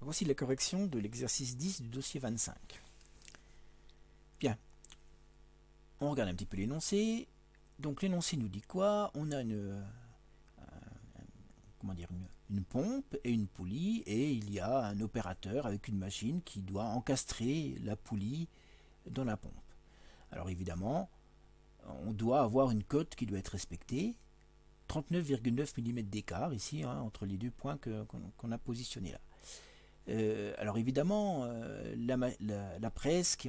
voici la correction de l'exercice 10 du dossier 25. Bien, on regarde un petit peu l'énoncé. Donc l'énoncé nous dit quoi? On a une pompe et une poulie, et il y a un opérateur avec une machine qui doit encastrer la poulie dans la pompe. Alors évidemment, on doit avoir une cote qui doit être respectée, 39,9 mm d'écart ici, entre les deux points qu'on a positionnés là. Alors évidemment, la presse qui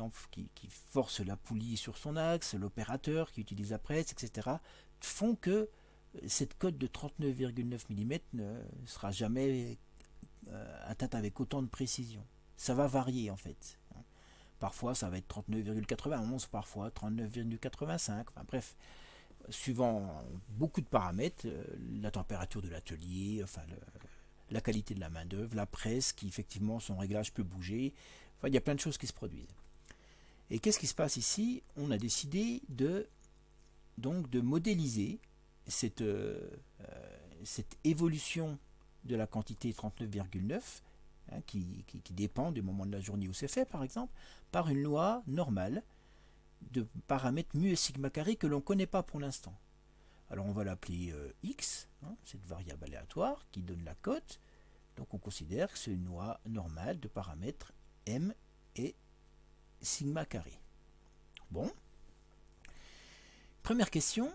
force la poulie sur son axe, l'opérateur qui utilise la presse, etc., font que cette cote de 39,9 mm ne sera jamais atteinte avec autant de précision. Ça va varier en fait. Parfois ça va être 39,91, parfois 39,85, enfin bref, suivant beaucoup de paramètres, la température de l'atelier, la qualité de la main d'œuvre, la presse qui effectivement son réglage peut bouger, enfin il y a plein de choses qui se produisent. Et qu'est-ce qui se passe ici? On a décidé de modéliser cette évolution de la quantité 39,9 qui dépend du moment de la journée où c'est fait par exemple, par une loi normale de paramètres mu et sigma carré que l'on ne connaît pas pour l'instant. Alors on va l'appeler x, cette variable aléatoire qui donne la cote. Donc on considère que c'est une loi normale de paramètres m et sigma carré. Bon. Première question,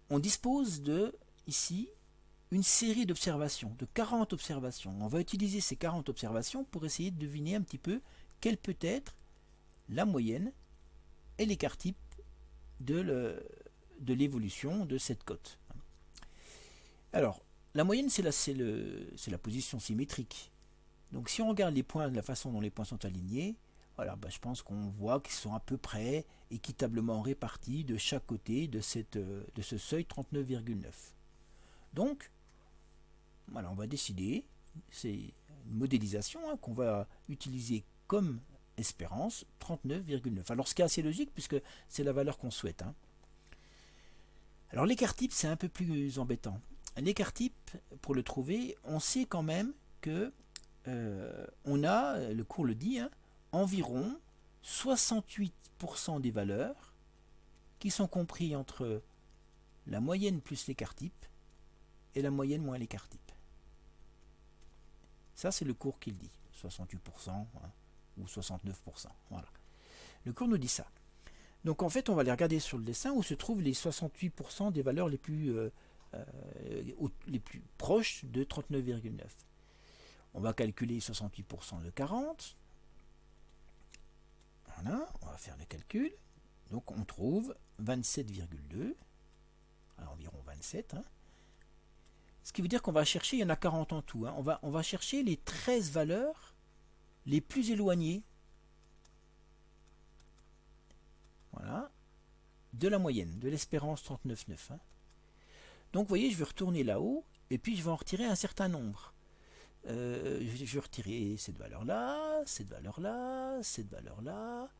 on dispose de, ici, une série d'observations, de 40 observations. On va utiliser ces 40 observations pour essayer de deviner un petit peu quelle peut être la moyenne et l'écart type de l'évolution de cette cote. Alors, la moyenne, c'est la position symétrique. Donc si on regarde les points, la façon dont les points sont alignés, voilà, je pense qu'on voit qu'ils sont à peu près équitablement répartis de chaque côté de ce seuil 39,9. Donc, voilà, on va décider, c'est une modélisation qu'on va utiliser comme espérance 39,9. Alors ce qui est assez logique puisque c'est la valeur qu'on souhaite. Alors l'écart type, c'est un peu plus embêtant. L'écart type, pour le trouver, on sait quand même que on a, le cours le dit, environ 68% des valeurs qui sont compris entre la moyenne plus l'écart type et la moyenne moins l'écart type. Ça, c'est le cours qui le dit, 68% ou 69%. Voilà. Le cours nous dit ça. Donc en fait, on va aller regarder sur le dessin où se trouvent les 68% des valeurs les plus proches de 39,9. On va calculer 68% de 40. Voilà, on va faire le calcul. Donc on trouve 27,2, environ 27. Ce qui veut dire qu'on va chercher, il y en a 40 en tout, on va chercher les 13 valeurs les plus éloignées, voilà, de la moyenne, de l'espérance 39,9. Donc vous voyez, je vais retourner là-haut, et puis je vais en retirer un certain nombre. Je vais retirer cette valeur-là, cette valeur-là, cette valeur-là,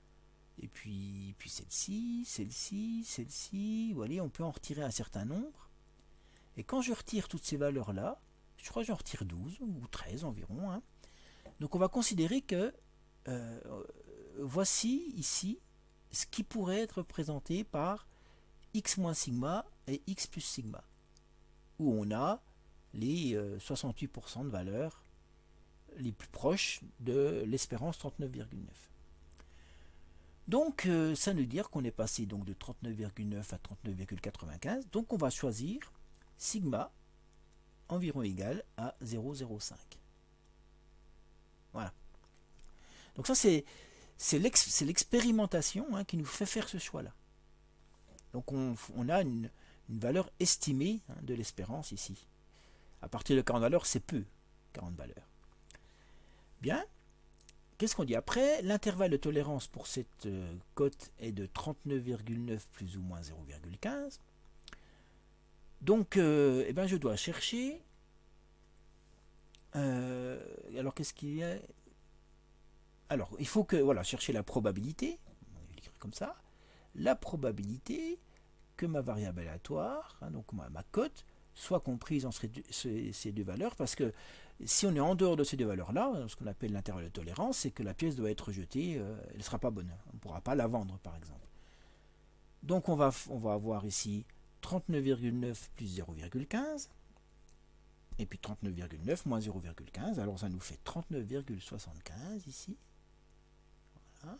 et puis celle-ci, celle-ci, celle-ci. Vous voyez, on peut en retirer un certain nombre. Et quand je retire toutes ces valeurs-là, je crois que j'en retire 12 ou 13 environ. Donc on va considérer que voici ici ce qui pourrait être représenté par x moins sigma et x plus sigma, où on a les 68% de valeurs les plus proches de l'espérance 39,9. Donc ça veut dire qu'on est passé donc de 39,9 à 39,95. Donc on va choisir sigma environ égal à 0,05. Voilà. Donc ça c'est l'expérimentation qui nous fait faire ce choix-là. Donc on a une valeur estimée de l'espérance ici. À partir de 40 valeurs, c'est peu, 40 valeurs. Bien. Qu'est-ce qu'on dit après? L'intervalle de tolérance pour cette cote est de 39,9 plus ou moins 0,15. Donc, je dois chercher. Alors, qu'est-ce qu'il y a? Alors, il faut chercher la probabilité. On va l'écrire comme ça. La probabilité que ma variable aléatoire, donc ma cote, soient comprises entre ces deux valeurs, parce que si on est en dehors de ces deux valeurs-là, ce qu'on appelle l'intervalle de tolérance, c'est que la pièce doit être rejetée, elle ne sera pas bonne. On ne pourra pas la vendre, par exemple. Donc on va avoir ici 39,9 plus 0,15, et puis 39,9 moins 0,15, alors ça nous fait 39,75 ici. Voilà.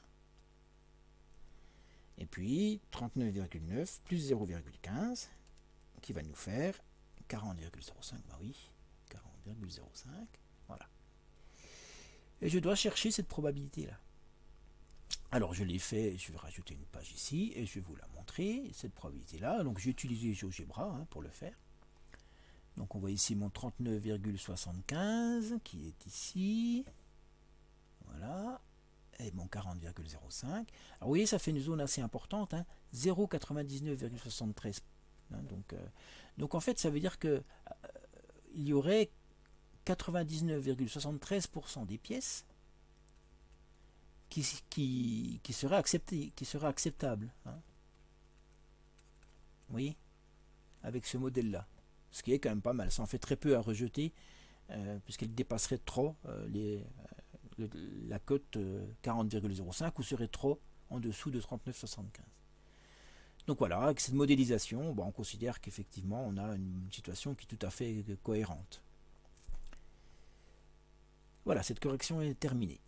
Et puis 39,9 plus 0,15 qui va nous faire 40,05, bah oui, 40,05, voilà. Et je dois chercher cette probabilité-là. Alors je l'ai fait, je vais rajouter une page ici et je vais vous la montrer, cette probabilité-là. Donc j'ai utilisé GeoGebra pour le faire. Donc on voit ici mon 39,75 qui est ici. Voilà. Et mon 40,05. Alors vous voyez, ça fait une zone assez importante, 0,99,73. Donc en fait, ça veut dire que il y aurait 99,73% des pièces qui seraient acceptées, qui seraient acceptables. Vous voyez, avec ce modèle-là. Ce qui est quand même pas mal. Ça en fait très peu à rejeter, puisqu'elle dépasserait trop la cote 40,05 ou serait trop en dessous de 39,75. Donc voilà, avec cette modélisation, on considère qu'effectivement on a une situation qui est tout à fait cohérente. Voilà, cette correction est terminée.